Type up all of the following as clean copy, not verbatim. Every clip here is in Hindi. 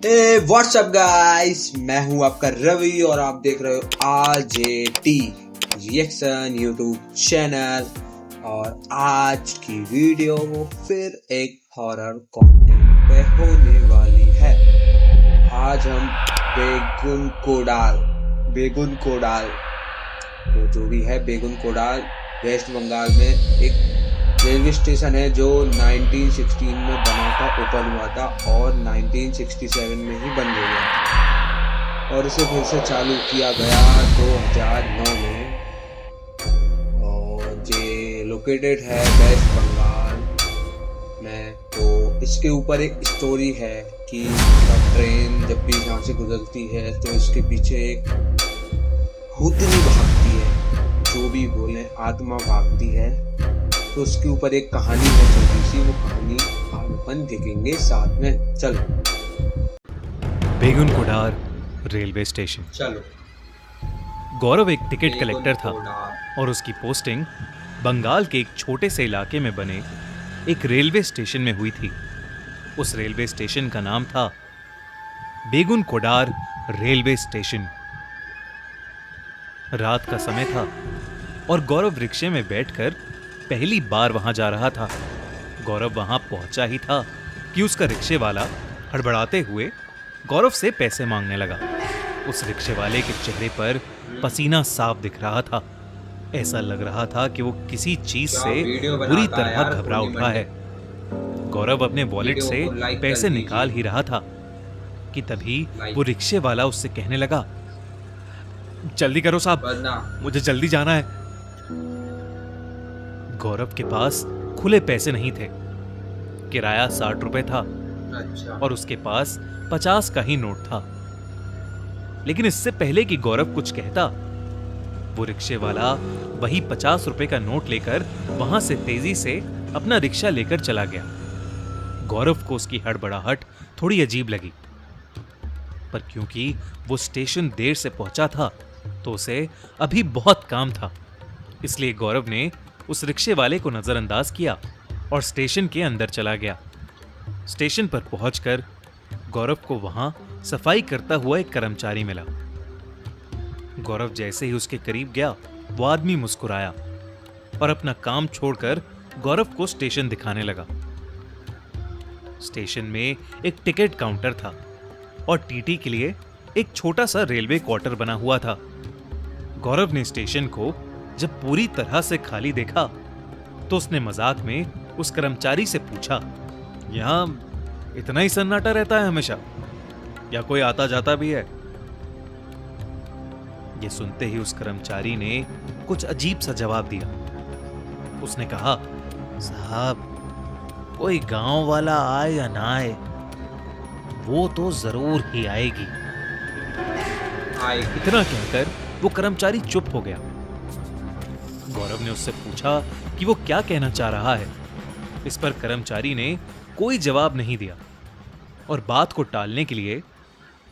व्हाट्सअप गाइस, मैं हूं आपका रवि और आप देख रहे हो RJT रिएक्शन यूट्यूब चैनल। और आज की वीडियो फिर एक हॉरर कंटेंट पे होने वाली है। आज हम बेगुन कोडाल तो जो भी है बेगुन कोडाल वेस्ट बंगाल में एक रेलवे स्टेशन है जो 1916 में बना था, ओपन हुआ था और 1967 में ही बन गया और इसे फिर से चालू किया गया 2009 में। और ये लोकेटेड है वेस्ट बंगाल में। तो इसके ऊपर एक स्टोरी है कि ट्रेन जब भी यहाँ से गुजरती है तो इसके पीछे एक भूतनी भागती है, जो भी बोले आत्मा भागती है। तो उसके ऊपर एक कहानी है छोटी सी, वो कहानी आज अपन देखेंगे साथ में। चलो। बेगुन कोडार रेलवे स्टेशन। चलो। गौरव एक टिकट कलेक्टर था और उसकी पोस्टिंग बंगाल के एक छोटे से इलाके में बने एक रेलवे स्टेशन में हुई थी। उस रेलवे स्टेशन का नाम था बेगुन कोडार रेलवे स्टेशन। रात का समय था और गौरव रिक्शे में बैठकर पहली बार वहां जा रहा था। गौरव वहां पहुंचा ही था कि उसका रिक्शे वाला हड़बड़ाते हुए गौरव से पैसे मांगने लगा। उस रिक्शे वाले के चेहरे पर पसीना साफ दिख रहा था। ऐसा लग रहा था कि वो किसी चीज से बुरी तरह घबरा उठा है। गौरव अपने वॉलेट से पैसे निकाल ही रहा था कि तभी वो रिक्शे वाला उससे कहने लगा, जल्दी करो साहब, मुझे जल्दी जाना है। गौरव के पास खुले पैसे नहीं थे। किराया 60 रुपए था और उसके पास 50 का ही नोट था। लेकिन इससे पहले कि गौरव कुछ कहता, वो रिक्शे वाला वही 50 रुपए का नोट लेकर वहां से तेजी से अपना रिक्शा लेकर चला गया। गौरव को उसकी हड़बड़ाहट थोड़ी अजीब लगी, पर क्योंकि वो स्टेशन देर से पहुंचा था तो उसे अभी बहुत काम था, इसलिए गौरव ने उस रिक्शे वाले को नजरअंदाज किया और स्टेशन के अंदर चला गया। स्टेशन पर पहुंचकर गौरव को वहां सफाई करता हुआ एक कर्मचारी मिला। गौरव जैसे ही उसके करीब गया, वो आदमी मुस्कुराया और अपना काम छोड़कर गौरव को स्टेशन दिखाने लगा। स्टेशन में एक टिकट काउंटर था और टीटी के लिए एक छोटा सा रेलवे क्वार्टर बना हुआ था। गौरव ने स्टेशन को जब पूरी तरह से खाली देखा तो उसने मजाक में उस कर्मचारी से पूछा, यहाँ इतना ही सन्नाटा रहता है हमेशा या कोई आता जाता भी है? ये सुनते ही उस कर्मचारी ने कुछ अजीब सा जवाब दिया। उसने कहा, साहब, कोई गांव वाला आए या ना आए, वो तो जरूर ही आएगी। इतना कहकर वो कर्मचारी चुप हो गया। गौरव ने उससे पूछा कि वो क्या कहना चाह रहा है। इस पर कर्मचारी ने कोई जवाब नहीं दिया और बात को टालने के लिए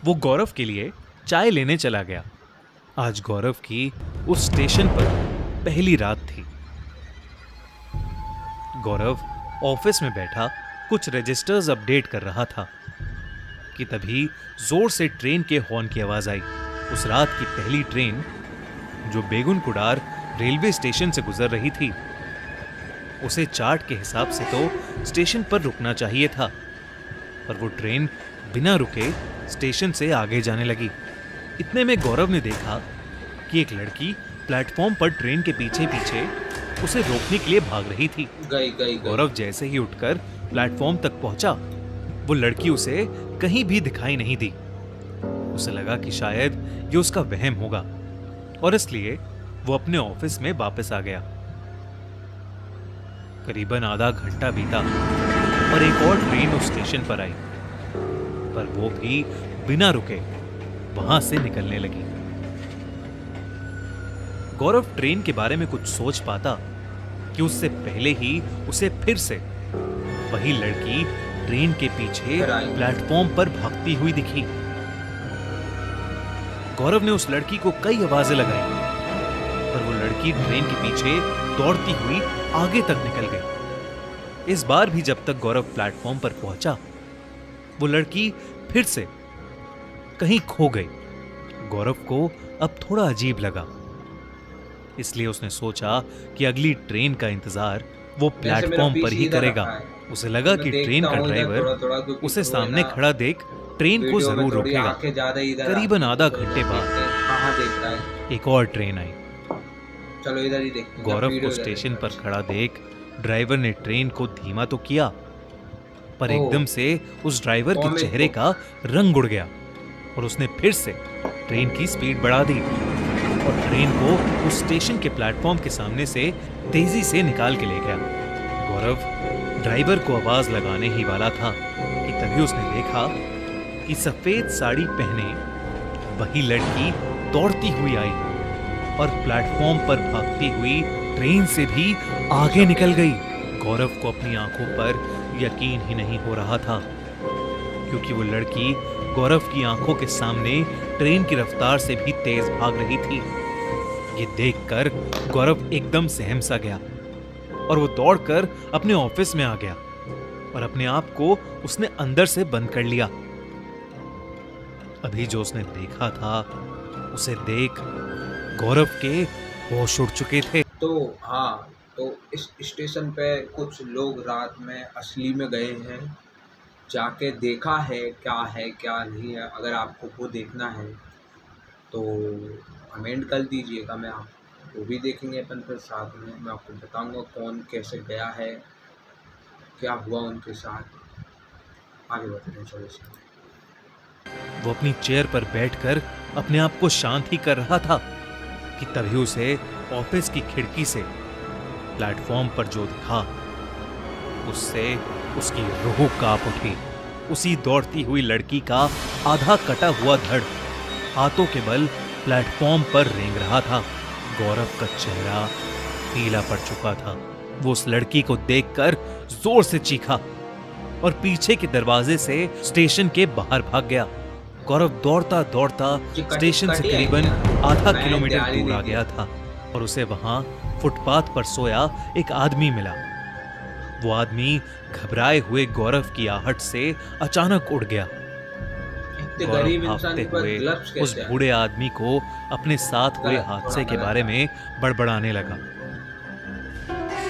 वो गौरव के लिए चाय लेने चला गया। आज गौरव की उस स्टेशन पर पहली रात थी। गौरव ऑफिस में बैठा कुछ रजिस्टर्स अपडेट कर रहा था कि तभी जोर से ट्रेन के हॉर्न की आवाज आई। उस रात की पहली ट्रेन जो बेगुन कोडार रेलवे स्टेशन से गुजर रही थी, उसे चार्ट के हिसाब से तो स्टेशन पर रुकना चाहिए था, पर वो ट्रेन बिना रुके स्टेशन से आगे जाने लगी। इतने में गौरव ने देखा कि एक लड़की प्लेटफॉर्म पर ट्रेन के पीछे पीछे उसे रोकने के लिए भाग रही थी। गौरव जैसे ही उठकर प्लेटफॉर्म तक पहुंचा, वो लड़की उसे कहीं भी दिखाई नहीं दी। उसे लगा कि शायद ये उसका वहम होगा और इसलिए वो अपने ऑफिस में वापस आ गया। करीबन आधा घंटा बीता और एक और ट्रेन उस स्टेशन पर आई, पर वो भी बिना रुके वहां से निकलने लगी। गौरव ट्रेन के बारे में कुछ सोच पाता कि उससे पहले ही उसे फिर से वही लड़की ट्रेन के पीछे प्लेटफॉर्म पर भागती हुई दिखी। गौरव ने उस लड़की को कई आवाजें लगाई, पर वो लड़की ट्रेन के पीछे दौड़ती हुई आगे तक निकल गई। इस बार भी जब तक गौरव प्लेटफॉर्म पर पहुंचा, वो लड़की फिर से कहीं खो गई। गौरव को अब थोड़ा अजीब लगा, इसलिए उसने सोचा कि अगली ट्रेन का इंतजार वो वैसे मेरा प्लेटफॉर्म पर पीसी ही इधर करेगा। रखा है, उसे तो लगा मैं कि ट्रेन देखता का हूँ इधर ड्राइवर थोड़ा-थोड़ा, क्योंकि उसे वो है सामने ना, खड़ा देख ट्रेन को वीडियो में जरूर थोड़ी रोकेगा। आंखें ज़्यादा इधर करीबन आती हैं, आधा तो घंटे इधर बाद देखते हैं कहाँ देख रहा है। एक और ट्रेन आई। चलो इधर ही देखते हैं, जब गौरव को वीडियो इधर स्टेशन देखते पर हैं। खड़ा देख ड्राइवर ने ट्रेन को धीमा तो किया, पर ओह! एकदम से उस ड्राइवर के कॉमिक चेहरे बुक। का रंग उड़ गया और उसने फिर से ट्रेन की स्पीड बढ़ा दी और ट्रेन को उस स्टेशन के प्लेटफॉर्म के सामने से तेजी से निकाल के ले गया। गौरव ड्राइवर को आवाज लगाने ही वाला था कि तभी उसने देखा कि सफेद साड़ी पहने वही लड़की दौड़ती हुई आई और प्लेटफॉर्म पर भागती हुई ट्रेन से भी आगे निकल गई। गौरव को अपनी आंखों पर यकीन ही नहीं हो रहा था, क्योंकि वो लड़की गौरव की आंखों के सामने ट्रेन की रफ्तार से भी तेज भाग रही थी। ये देखकर गौरव एकदम सहम सा गया और वो दौड़कर अपने ऑफिस में आ गया और अपने आप को उसने अंदर से बंद कर लिया। अभी जो उसने देखा था उसे देख गौरव के होश उड़ चुके थे। तो हाँ, तो इस स्टेशन पे कुछ लोग रात में असली में गए हैं, जाके देखा है क्या नहीं है। अगर आपको वो देखना है तो कमेंट कर दीजिएगा, मैं आप वो भी देखेंगे अपन फिर साथ में। मैं आपको बताऊंगा कौन कैसे गया है, क्या हुआ उनके साथ। आगे बढ़ते हैं, चलो इसमें। वो अपनी चेयर पर बैठकर अपने आप को शांत ही कर रहा था कि तभी उसे ऑफिस की खिड़की से प्लेटफॉर्म पर जो दिखा उससे उसकी रूह कांप उठी। उसी दौड़ती हुई लड़की का आधा कटा हुआ धड़ हाथों के बल प्लेटफॉर्म पर रेंग रहा था। गौरव का चेहरा पीला पड़ चुका था। वो उस लड़की को देखकर जोर से चीखा और पीछे के दरवाजे से स्टेशन के बाहर भाग गया। गौरव दौड़ता दौड़ता स्टेशन से करीबन आधा किलोमीटर दूर आ गया था और उसे वहां फुटपाथ पर सोया एक आदमी मिला। वो आदमी घबराए हुए गौरव की आहट से अचानक उड़ गया। गौरव भागते हुए उस बूढ़े आदमी को अपने साथ हुए हादसे के बारे में बड़बड़ाने लगा।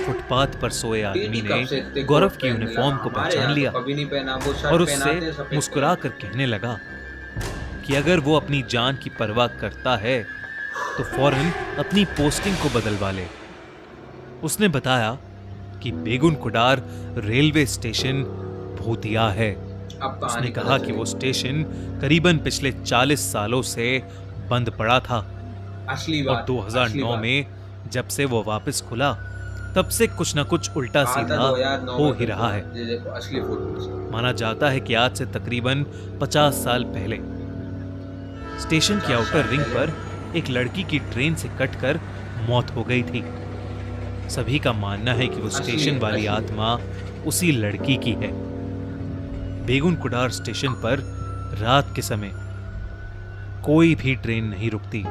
फुटपाथ पर सोए आदमी ने गौरव की यूनिफॉर्म को पहचान लिया और उससे मुस्कुरा कर कहने लगा कि अगर वो अपनी जान की परवाह करता है तो फौरन अपनी पोस्टिंग को बदलवा ले। उसने बताया कि बेगुन कुडार रेलवे स्टेशन भूतिया है। उसने कहा कि वो स्टेशन करीबन पिछले 40 सालों से बंद पड़ा था और 2009 में जब से वो वापस खुला तब से कुछ न कुछ उल्टा सीधा हो ही रहा है। माना जाता है कि आज से तकरीबन 50 साल पहले स्टेशन की आउटर रिंग पर एक लड़की की ट्रेन से कटकर मौत हो गई थी। सभी का मानना है कि वो स्टेशन वाली आत्मा उसी लड़की की है। बेगुन कुडार स्टेशन पर रात के समय कोई भी ट्रेन नहीं रुकती,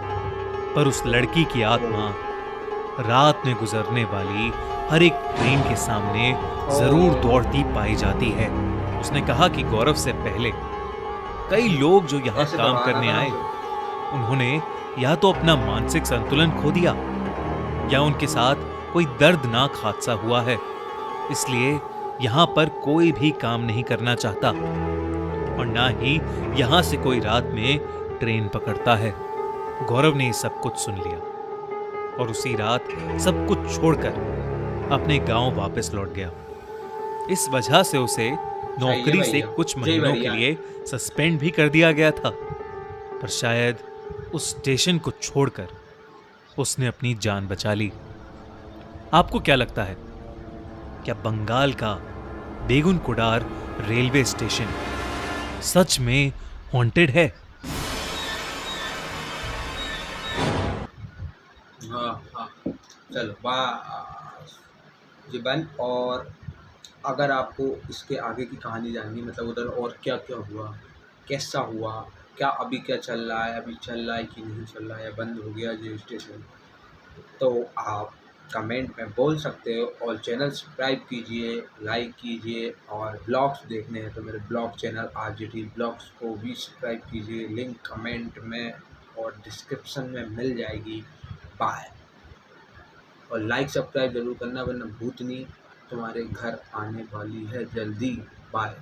पर उस लड़की की आत्मा रात में गुजरने वाली हर एक ट्रेन के सामने जरूर दौड़ती पाई जाती है। उसने कहा कि गौरव से पहले कई लोग जो यहाँ काम करने आए उन्होंने या तो अपना मानसिक संतुलन खो दिया या उनके साथ कोई दर्दनाक हादसा हुआ है, इसलिए यहाँ पर कोई भी काम नहीं करना चाहता और ना ही यहाँ से कोई रात में ट्रेन पकड़ता है। गौरव ने सब कुछ सुन लिया और उसी रात सब कुछ छोड़कर अपने गांव वापस लौट गया। इस वजह से उसे नौकरी से कुछ महीनों के लिए सस्पेंड भी कर दिया गया था, पर शायद उस स्टेशन को छोड़कर उसने अपनी जान बचा ली। आपको क्या लगता है, क्या बंगाल का बेगुन कुडार रेलवे स्टेशन सच में हॉन्टेड है? हाँ, चलो जीवन। और अगर आपको इसके आगे की कहानी जाननी, मतलब उधर और क्या क्या हुआ, कैसा हुआ, क्या अभी क्या चल रहा है, अभी चल रहा है कि नहीं चल रहा है, या बंद हो गया जो स्टेशन, तो आप कमेंट में बोल सकते हो, और चैनल सब्सक्राइब कीजिए, लाइक कीजिए, और ब्लॉग्स देखने हैं तो मेरे ब्लॉग चैनल RJT ब्लॉग्स को भी सब्सक्राइब कीजिए। लिंक कमेंट में और डिस्क्रिप्शन में मिल जाएगी। बाय। और लाइक सब्सक्राइब ज़रूर करना, वरना भूतनी तुम्हारे घर आने वाली है जल्दी। बाय।